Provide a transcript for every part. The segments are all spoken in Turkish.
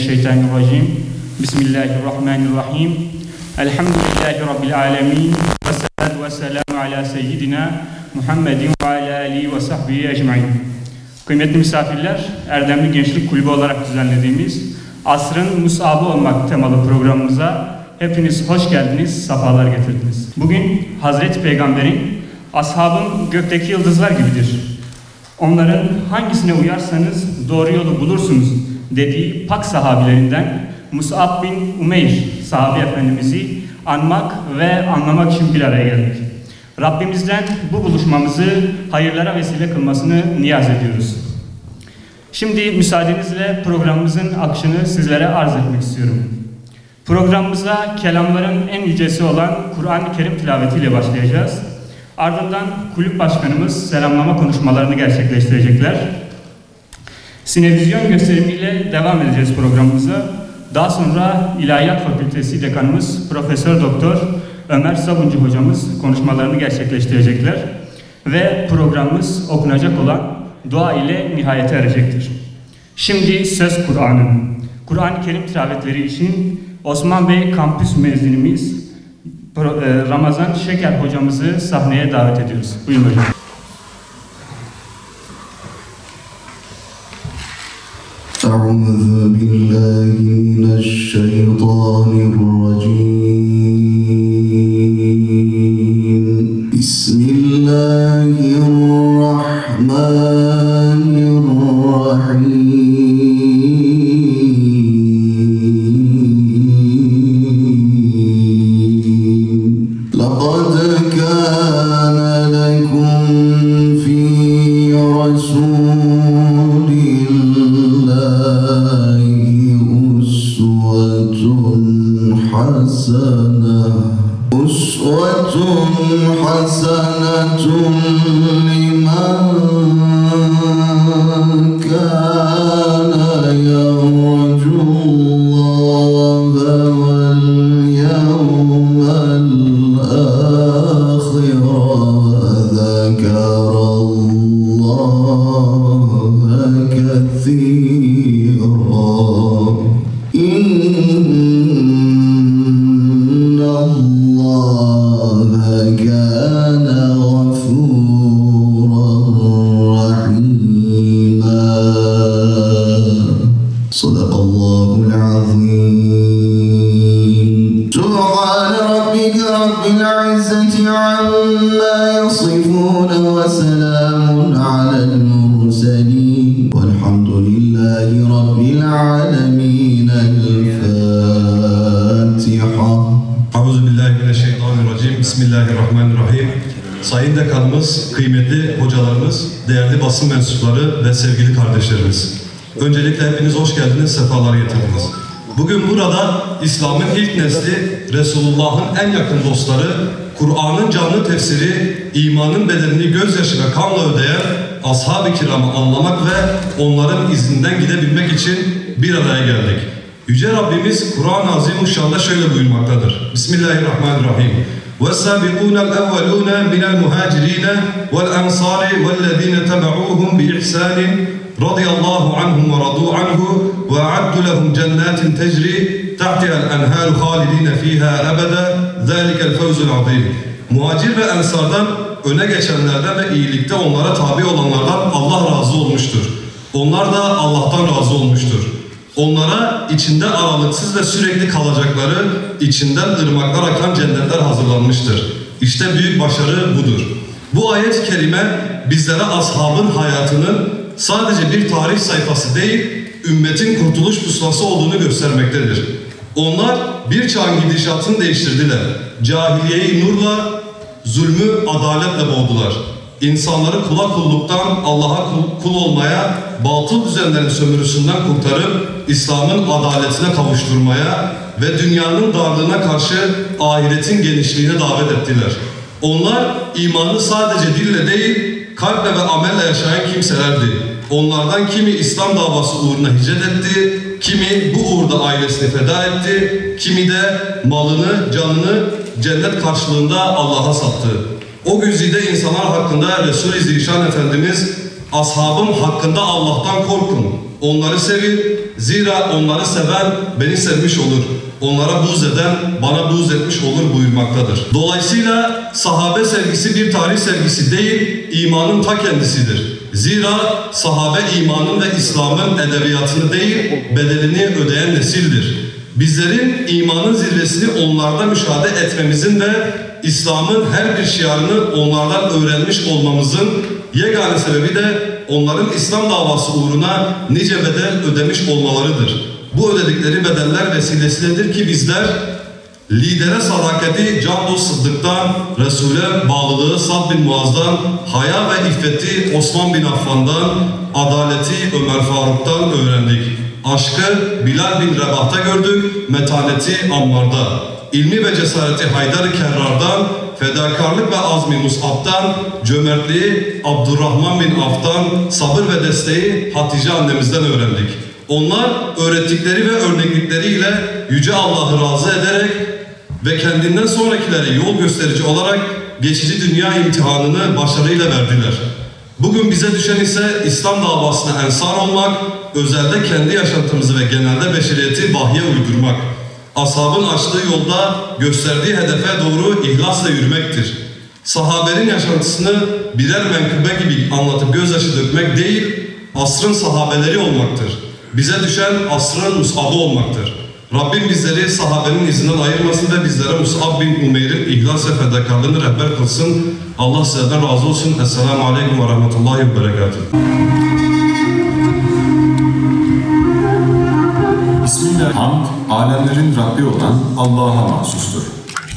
Mineşşeytanirracim. Bismillahirrahmanirrahim. Elhamdülillahi Rabbil alemin. Ve salatu ve selamu ala seyyidina Muhammedin ve ala alihi ve sahbihi ecmain. Kıymetli misafirler, Erdemli Gençlik Kulübü olarak düzenlediğimiz Asrın Mus'abı olmak temalı programımıza hepiniz hoş geldiniz, sefalar getirdiniz. Bugün Hazreti Peygamber'in ashabın gökteki yıldızlar gibidir, onların hangisine uyarsanız doğru yolu bulursunuz dediği pak sahabilerinden Mus'ab bin Umeyr sahabi efendimizi anmak ve anlamak için bir araya geldik. Rabbimizden bu buluşmamızı hayırlara vesile kılmasını niyaz ediyoruz. Şimdi müsaadenizle programımızın akışını sizlere arz etmek istiyorum. Programımıza kelamların en yücesi olan Kur'an-ı Kerim tilavetiyle başlayacağız. Ardından kulüp başkanımız selamlama konuşmalarını gerçekleştirecekler. Sinevizyon gösterimiyle devam edeceğiz programımıza. Daha sonra İlahiyat Fakültesi Dekanımız Profesör Doktor Ömer Sabuncu hocamız konuşmalarını gerçekleştirecekler. Ve programımız okunacak olan dua ile nihayete erecektir. Şimdi söz Kur'an'ın. Kur'an-ı Kerim tilavetleri için Osman Bey kampüs müezzinimiz Ramazan Şeker hocamızı sahneye davet ediyoruz. Buyurun hocam. أعوذ بالله من الشيطان الرجيم بسم الله الرحمن الرحيم لقد كان لكم في رسول الله أسوة حسنة لمن كان يرجو الله واليوم الآخر وذكر الله كثيرا كان غفورا رحيما صدق الله العظيم سبحان ربك رب العزة عما يصفون وسلام على المرسلين والحمد لله رب العالمين الفاتحة Euzubillahimineşşeytanirracim. Bismillahirrahmanirrahim. Sayın Dekanımız, kıymetli hocalarımız, değerli basın mensupları ve sevgili kardeşlerimiz. Öncelikle hepiniz hoş geldiniz, sefalar getirdiniz. Bugün burada İslam'ın ilk nesli, Resulullah'ın en yakın dostları, Kur'an'ın canlı tefsiri, imanın bedelini gözyaşı ve kanla ödeyen ashab-ı kiramı anlamak ve onların izinden gidebilmek için bir araya geldik. Yüce Rabbimiz Kur'an-ı Azimuşşan'da şöyle buyurmaktadır. Bismillahirrahmanirrahim. وَالسَّابِقُونَ الْاَوَّلُونَ مِنَ الْمُهَاجِرِينَ وَالْاَنْصَارِ وَالَّذ۪ينَ تَبَعُوهُمْ بِإِحْسَانٍ رَضِيَ اللّٰهُ عَنْهُمْ وَرَضُوا عَنْهُ وَاَعَدُّ لَهُمْ جَنَّاتٍ تَجْرِي تَحْتِهَا الْاَنْهَارُ خَالِد۪ينَ ف۪يهَا أَبَدًا ذَٰلِكَ الْفَوْزُ الْعَظ۪يمُ. Muhacir ve ensardan, öne geçenlerden ve iyilikte onlara tabi olanlardan Allah razı olmuştur. Onlar da Allah'tan razı olmuştur. Onlara içinde aralıksız ve sürekli kalacakları, içinden ırmaklar akan cennetler hazırlanmıştır. İşte büyük başarı budur. Bu ayet-i kerime bizlere ashabın hayatının sadece bir tarih sayfası değil, ümmetin kurtuluş pusulası olduğunu göstermektedir. Onlar bir çağın gidişatını değiştirdiler. Cahiliyeyi nurla, zulmü adaletle boğdular. İnsanları kula kulluktan Allah'a kul olmaya, batıl düzenlerin sömürüsünden kurtarıp İslam'ın adaletine kavuşturmaya ve dünyanın darlığına karşı ahiretin genişliğine davet ettiler. Onlar imanı sadece dille değil, kalple ve amelle yaşayan kimselerdi. Onlardan kimi İslam davası uğruna hicret etti, kimi bu uğurda ailesini feda etti, kimi de malını, canını cennet karşılığında Allah'a sattı. O güzide insanlar hakkında Resul-i Zişan Efendimiz Ashabım hakkında Allah'tan korkun. Onları sevin. Zira onları seven beni sevmiş olur. Onlara buğz eden bana buğz etmiş olur buyurmaktadır. Dolayısıyla sahabe sevgisi bir tarih sevgisi değil, imanın ta kendisidir. Zira sahabe imanın ve İslam'ın edebiyatını değil, bedelini ödeyen nesildir. Bizlerin imanın zirvesini onlarda müşahede etmemizin ve İslam'ın her bir şiarını onlardan öğrenmiş olmamızın yegane sebebi de onların İslam davası uğruna nice bedel ödemiş olmalarıdır. Bu ödedikleri bedeller vesilesidir ki bizler lidere sadakati Can Dost Sıddık'tan, Resul'e bağlılığı Sa'd bin Muaz'dan, haya ve iffeti Osman bin Affan'dan, adaleti Ömer Faruk'tan öğrendik. Aşkı Bilal bin Rebah'ta gördük, metaneti Ammar'da. İlmi ve cesareti Haydar-ı Kerrar'dan, fedakarlık ve azmi Mus'ab'dan, cömertliği Abdurrahman bin Af'tan, sabır ve desteği Hatice annemizden öğrendik. Onlar öğrettikleri ve örneklikleriyle Yüce Allah'ı razı ederek ve kendinden sonrakilere yol gösterici olarak geçici dünya imtihanını başarıyla verdiler. Bugün bize düşen ise İslam davasına ensar olmak, özelde kendi yaşantımızı ve genelde beşeriyeti vahye uydurmak. Ashabın açtığı yolda gösterdiği hedefe doğru ihlasla yürümektir. Sahabenin yaşantısını birer menkıbe gibi anlatıp gözyaşı dökmek değil, asrın sahabeleri olmaktır. Bize düşen asrın Mus'ab'ı olmaktır. Rabbim bizleri sahabenin izinden ayırmasın ve bizlere Mus'ab bin Umeyr'in ihlas ve fedakarlığını rehber kılsın. Allah sizlerden razı olsun. Esselamu Aleyküm ve Rahmetullahi ve Berekatuhu. Bismillah, hamd, alemlerin Rabbi olan Allah'a mahsustur.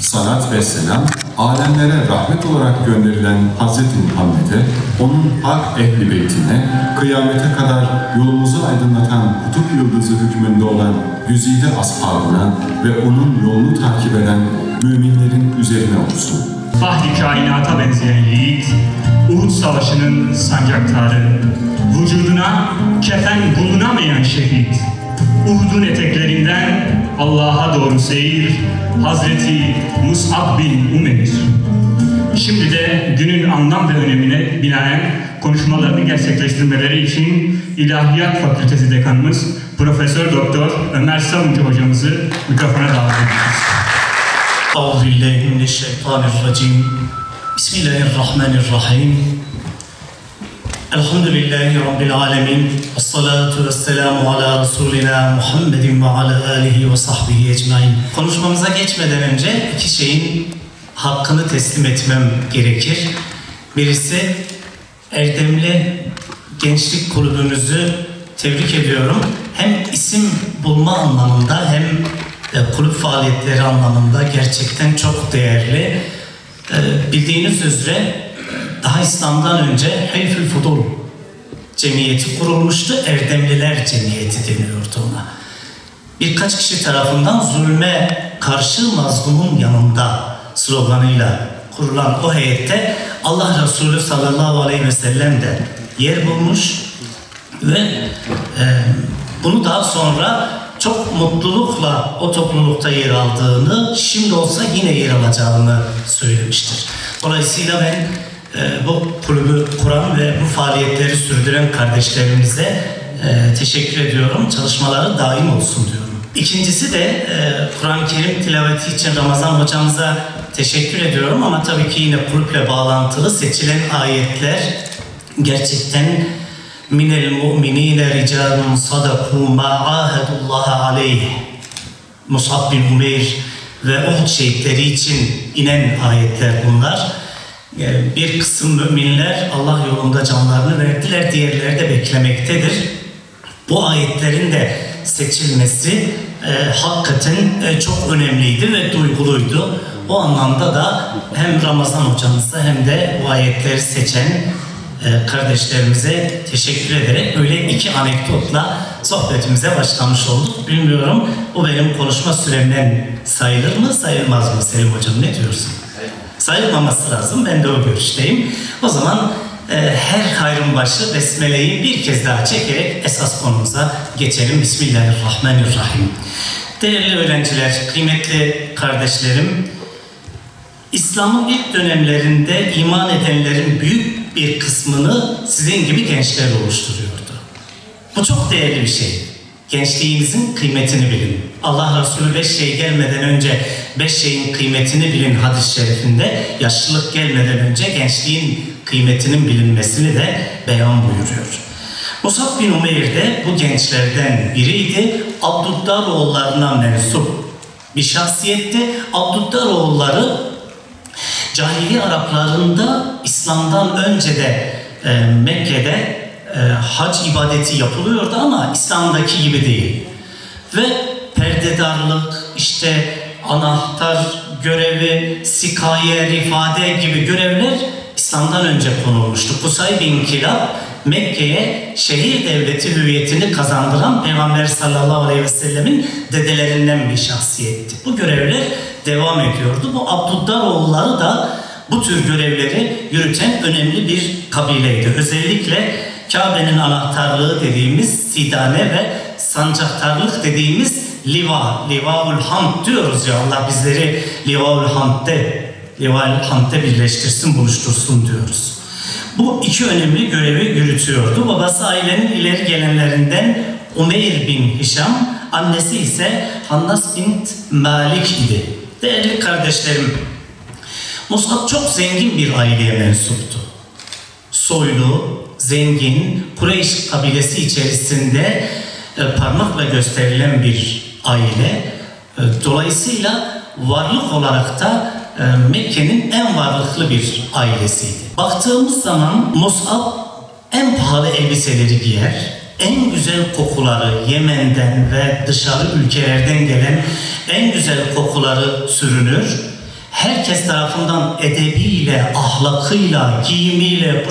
Salat ve selam, alemlere rahmet olarak gönderilen Hz. Muhammed'e, onun hak ehli beytine, kıyamete kadar yolumuzu aydınlatan kutup yıldızı hükmünde olan güzide ashabına ve onun yolunu takip eden müminlerin üzerine olsun. Fahri kainata benzeyen yiğit, Uhud Savaşı'nın sancaktarı, vücuduna kefen bulunamayan şehit, Uhud'un eteklerinden Allah'a doğru seyir, Hazreti Mus'ab bin Umeyr. Şimdi de günün anlam ve önemine binaen konuşmalarını gerçekleştirmeleri için İlahiyat Fakültesi Dekanımız Profesör Doktor Ömer Savuncu hocamızı mikrofona davet ediyoruz. Euzubillahimineşşeytanirracim. Bismillahirrahmanirrahim. Elhamdülillahi Rabbil alemin. Esselatu vesselamu ala Resulina Muhammedin ve ala alihi ve sahbihi ecmain. Konuşmamıza geçmeden önce iki şeyin hakkını teslim etmem gerekir. Birisi, Erdemli Gençlik Kulübümüzü tebrik ediyorum. Hem isim bulma anlamında hem kulüp faaliyetleri anlamında gerçekten çok değerli. Bildiğiniz üzere daha İslam'dan önce Heyfül Fudul Cemiyeti kurulmuştu. Erdemliler Cemiyeti deniyordu ona. Birkaç kişi tarafından zulme karşı mazlumun yanında sloganıyla kurulan o heyette Allah Resulü sallallahu aleyhi ve sellem de yer bulmuş ve bunu daha sonra çok mutlulukla o toplulukta yer aldığını, şimdi olsa yine yer alacağını söylemiştir. Dolayısıyla ben bu kulübü kuran ve bu faaliyetleri sürdüren kardeşlerimize teşekkür ediyorum. Çalışmaları daim olsun diyorum. İkincisi de Kur'an-ı Kerim tilaveti için Ramazan hocamıza teşekkür ediyorum ama tabii ki yine kulüple bağlantılı seçilen ayetler gerçekten minel mu'minine ricalun sadaku ma ahadullaha aleyh, Mus'ab bin Umeyr ve Uhud şehitleri için inen ayetler bunlar. Bir kısım müminler Allah yolunda canlarını verdiler, diğerleri de beklemektedir. Bu ayetlerin de seçilmesi hakikaten çok önemliydi ve duyguluydu. O anlamda da hem Ramazan hocamıza hem de bu ayetleri seçen kardeşlerimize teşekkür ederek öyle iki anekdotla sohbetimize başlamış olduk. Bilmiyorum, bu benim konuşma süremden sayılır mı, sayılmaz mı Selim hocam, ne diyorsun? Sayılmaması lazım, ben de o görüşteyim. O zaman her hayrın başı Besmele'yi bir kez daha çekerek esas konumuza geçelim. Bismillahirrahmanirrahim. Değerli öğrenciler, kıymetli kardeşlerim, İslam'ın ilk dönemlerinde iman edenlerin büyük bir kısmını sizin gibi gençler oluşturuyordu. Bu çok değerli bir şey. Gençliğinizin kıymetini bilin. Allah Resulü 5 şey gelmeden önce 5 şeyin kıymetini bilin hadis-i şerifinde, yaşlılık gelmeden önce gençliğin kıymetinin bilinmesini de beyan buyuruyor. Musab bin Umeyr de bu gençlerden biriydi. Abdüddaroğullarına mensup bir şahsiyetti. Abdüddaroğulları cahili Araplarında İslam'dan önce de Mekke'de hac ibadeti yapılıyordu ama İslam'daki gibi değil. Ve perdedarlık, işte anahtar görevi, sikaye, rifade gibi görevler İslam'dan önce konulmuştu. Kusay bin Kilab, Mekke'ye şehir devleti hüviyetini kazandıran Peygamber sallallahu aleyhi ve sellemin dedelerinden bir şahsiyetti. Bu görevler devam ediyordu. Bu Abdüddaroğulları da bu tür görevleri yürüten önemli bir kabileydi. Özellikle Kabe'nin anahtarlığı dediğimiz sidane ve sancaktarlık dediğimiz Livaul Hamd diyoruz ya, Allah bizleri Livaul Hamd'de birleştirsin, buluştursun diyoruz. Bu iki önemli görevi yürütüyordu. Babası ailenin ileri gelenlerinden Umeyr bin Hişam, annesi ise Hannas bint Malik idi. Değerli kardeşlerim, Musab çok zengin bir aileye mensuptu. Soylu, zengin, Kureyş kabilesi içerisinde parmakla gösterilen bir aile. Dolayısıyla varlık olarak da Mekke'nin en varlıklı bir ailesiydi. Baktığımız zaman Musab en pahalı elbiseleri giyer, en güzel kokuları Yemen'den ve dışarı ülkelerden gelen en güzel kokuları sürünür. Herkes tarafından edebiyle, ahlakıyla, giyimiyle,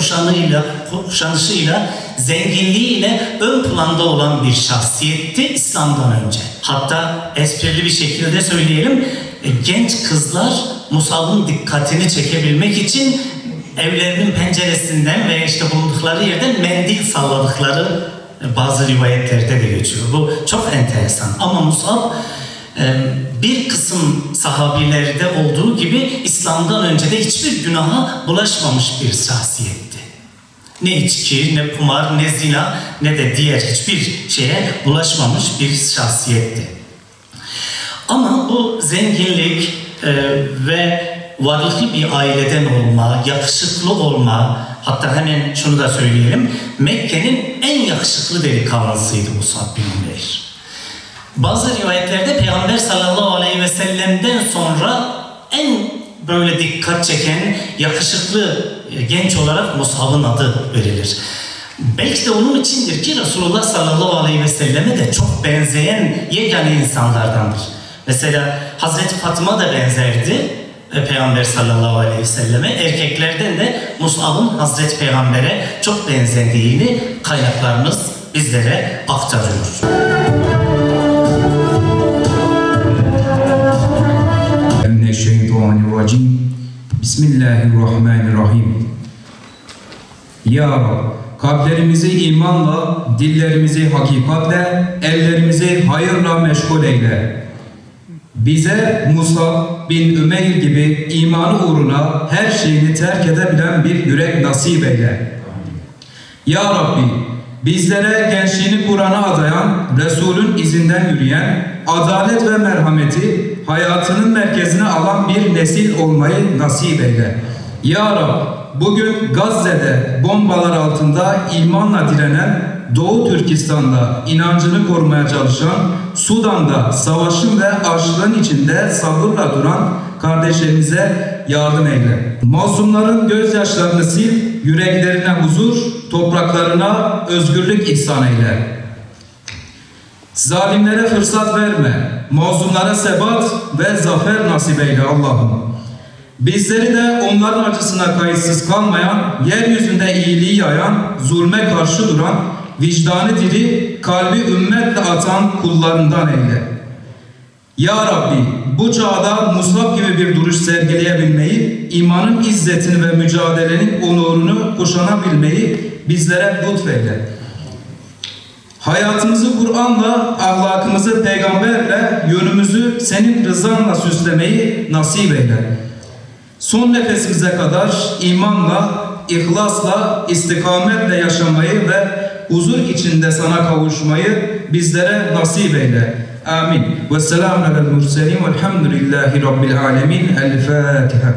kuşanışıyla, zenginliğiyle ön planda olan bir şahsiyetti İslam'dan önce. Hatta esprili bir şekilde söyleyelim, genç kızlar Musab'ın dikkatini çekebilmek için evlerinin penceresinden veya işte bulundukları yerden mendil salladıkları bazı rivayetlerde de geçiyor. Bu çok enteresan. Ama Musab bir kısım sahabilerde olduğu gibi İslam'dan önce de hiçbir günaha bulaşmamış bir şahsiyetti. Ne içki, ne kumar, ne zina, ne de diğer hiçbir şeye bulaşmamış bir şahsiyetti. Ama bu zenginlik ve varlıklı bir aileden olma, yakışıklı olma, hatta hemen şunu da söyleyelim, Mekke'nin en yakışıklı delikanlısıydı Musab bin Umeyr. Bazı rivayetlerde Peygamber sallallahu aleyhi ve sellem'den sonra en böyle dikkat çeken, yakışıklı genç olarak Musab'ın adı verilir. Belki de onun içindir ki Resulullah sallallahu aleyhi ve selleme de çok benzeyen yegane insanlardandır. Mesela Hazreti Fatıma da benzerdi Peygamber sallallahu aleyhi ve selleme. Erkeklerden de Musab'ın Hazreti Peygamber'e çok benzediğini kaynaklarımız bizlere aktarıyor. Mineşşeytanirracim. Bismillahirrahmanirrahim. Ya Rab, kalplerimizi imanla, dillerimizi hakikatle, ellerimizi hayırla meşgul eyle. Bize Musab bin Ümeyr gibi imanı uğruna her şeyini terk edebilen bir yürek nasip eyle. Ya Rabbi, bizlere gençliğini Kur'an'a adayan, Resul'ün izinden yürüyen, adalet ve merhameti hayatının merkezine alan bir nesil olmayı nasip eyle. Ya Rab, bugün Gazze'de bombalar altında imanla direnen, Doğu Türkistan'da inancını korumaya çalışan, Sudan'da savaşın ve açlığın içinde sabırla duran kardeşlerimize yardım eyle. Mazlumların gözyaşlarını sil, yüreklerine huzur, topraklarına özgürlük ihsan eyle. Zalimlere fırsat verme, mazlumlara sebat ve zafer nasip eyle Allah'ım. Bizleri de onların acısına kayıtsız kalmayan, yeryüzünde iyiliği yayan, zulme karşı duran, vicdanı diri, kalbi ümmetle atan kullarından eyle. Ya Rabbi, bu çağda Musab gibi bir duruş sergileyebilmeyi, imanın izzetini ve mücadelenin onurunu kuşanabilmeyi bizlere lütfeyle. Hayatımızı Kur'an'la, ahlakımızı peygamberle, yönümüzü senin rızanla süslemeyi nasip eyle. Son nefesimize kadar imanla, ihlasla, istikametle yaşamayı ve huzur içinde sana kavuşmayı bizlere nasip eyle. Amin. Vesselamun alel murselin velhamdülillahi rabbil alemin. El Fatiha.